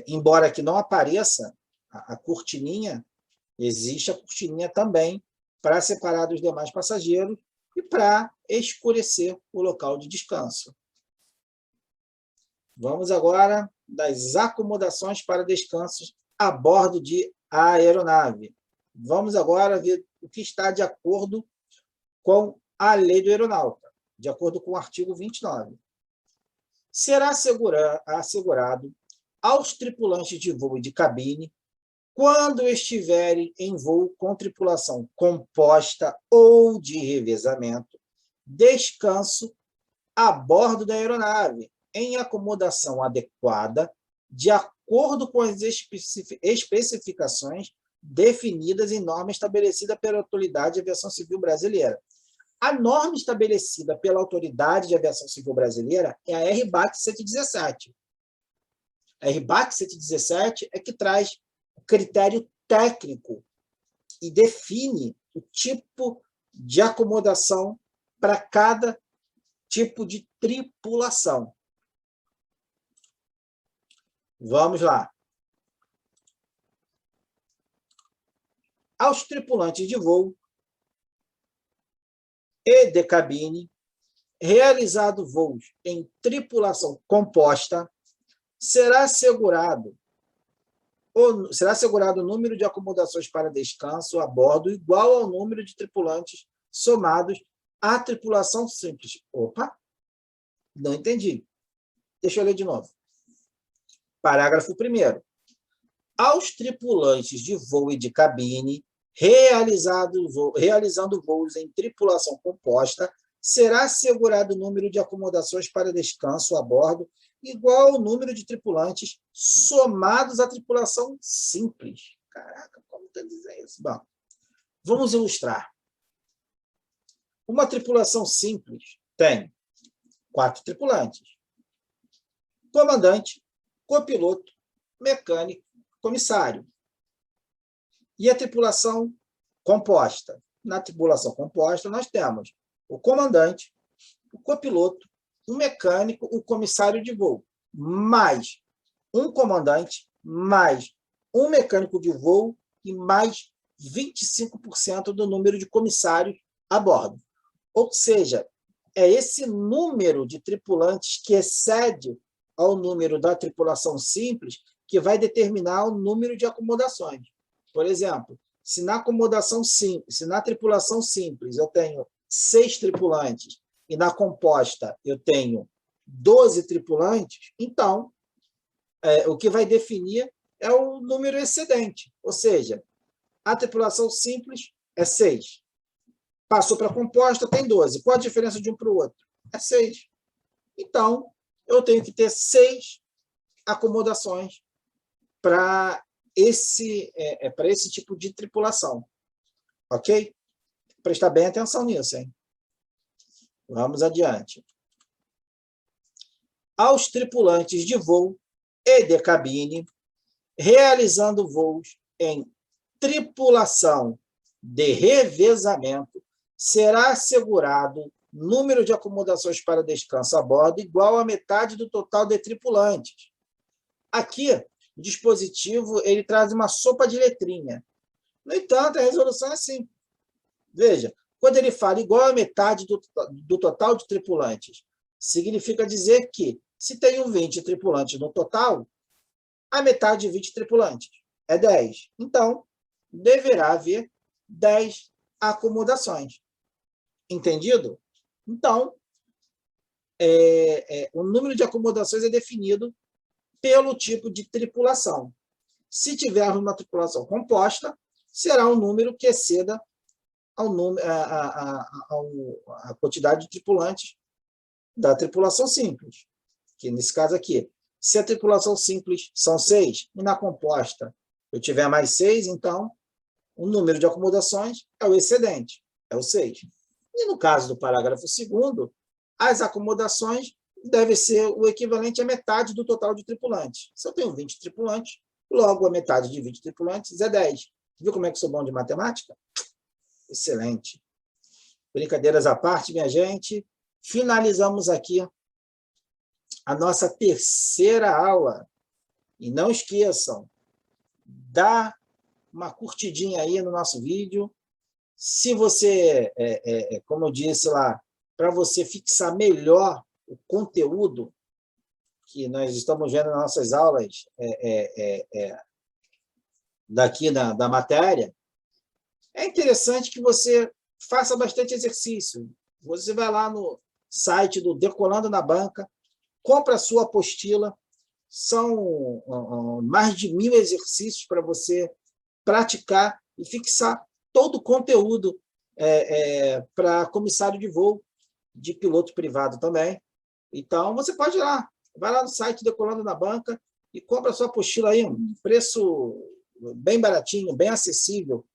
embora que não apareça a cortininha, existe a cortininha também para separar dos demais passageiros e para escurecer o local de descanso. Vamos agora das acomodações para descansos a bordo de aeronave. Vamos agora ver o que está de acordo com a lei do aeronauta, de acordo com o artigo 29. Será assegurado aos tripulantes de voo e de cabine, quando estiverem em voo com tripulação composta ou de revezamento, descanso a bordo da aeronave, em acomodação adequada, de acordo com as especificações definidas em norma estabelecida pela Autoridade de Aviação Civil Brasileira. A norma estabelecida pela Autoridade de Aviação Civil Brasileira é a RBAC 117. A RBAC 117 é que traz o critério técnico e define o tipo de acomodação para cada tipo de tripulação. Vamos lá. Aos tripulantes de voo e de cabine, realizado voos em tripulação composta, será assegurado o número de acomodações para descanso a bordo igual ao número de tripulantes somados à tripulação simples. Opa, não entendi. Deixa eu ler de novo. Parágrafo 1º. Aos tripulantes de voo e de cabine, realizando voos em tripulação composta, será assegurado o número de acomodações para descanso a bordo igual ao número de tripulantes somados à tripulação simples. Caraca, como está dizendo isso? Bom, vamos ilustrar. Uma tripulação simples tem 4 tripulantes: comandante, copiloto, mecânico, comissário. E a tripulação composta? Na tripulação composta, nós temos o comandante, o copiloto, o mecânico, o comissário de voo, mais um comandante, mais um mecânico de voo e mais 25% do número de comissários a bordo. Ou seja, é esse número de tripulantes que excede ao número da tripulação simples que vai determinar o número de acomodações. Por exemplo, se na tripulação simples eu tenho 6 tripulantes e na composta eu tenho 12 tripulantes, então o que vai definir é o número excedente. Ou seja, a tripulação simples é 6. Passou para a composta, tem 12. Qual a diferença de um para o outro? É 6. Então, eu tenho que ter 6 acomodações para esse tipo de tripulação. Ok? Prestar bem atenção nisso, hein? Vamos adiante. Aos tripulantes de voo e de cabine, realizando voos em tripulação de revezamento, será assegurado número de acomodações para descanso a bordo igual à metade do total de tripulantes. Aqui, o dispositivo ele traz uma sopa de letrinha. No entanto, a resolução é assim. Veja, quando ele fala igual à metade do total de tripulantes, significa dizer que, se tenho 20 tripulantes no total, a metade de 20 tripulantes é 10. Então, deverá haver 10 acomodações. Entendido? Então, o número de acomodações é definido pelo tipo de tripulação. Se tivermos uma tripulação composta, será um número que exceda a quantidade de tripulantes da tripulação simples, que nesse caso aqui, se a tripulação simples são 6 e na composta eu tiver mais 6, então o número de acomodações é o excedente, é o 6. E no caso do parágrafo 2º, as acomodações devem ser o equivalente à metade do total de tripulantes. Se eu tenho 20 tripulantes, logo a metade de 20 tripulantes é 10. Viu como é que sou bom de matemática? Excelente. Brincadeiras à parte, minha gente. Finalizamos aqui a nossa 3ª aula. E não esqueçam, dá uma curtidinha aí no nosso vídeo. Se você, como eu disse lá, para você fixar melhor o conteúdo que nós estamos vendo nas nossas aulas daqui da matéria, é interessante que você faça bastante exercício. Você vai lá no site do Decolando na Banca, compra a sua apostila, são mais de 1000 exercícios para você praticar e fixar todo o conteúdo para comissário de voo, de piloto privado também. Então, você pode ir lá, vai lá no site Decolando na Banca e compra a sua apostila aí, um preço bem baratinho, bem acessível.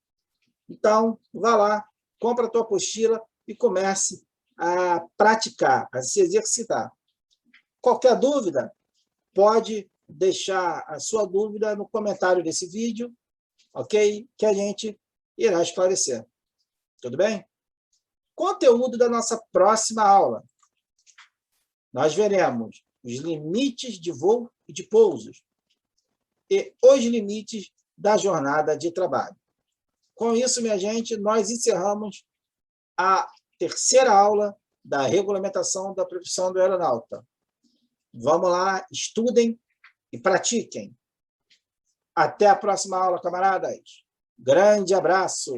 Então, vá lá, compra a tua apostila e comece a praticar, a se exercitar. Qualquer dúvida, pode deixar a sua dúvida no comentário desse vídeo, ok? Que a gente irá esclarecer. Tudo bem? Conteúdo da nossa próxima aula. Nós veremos os limites de voo e de pousos e os limites da jornada de trabalho. Com isso, minha gente, nós encerramos a 3ª aula da regulamentação da profissão do aeronauta. Vamos lá, estudem e pratiquem. Até a próxima aula, camaradas. Grande abraço!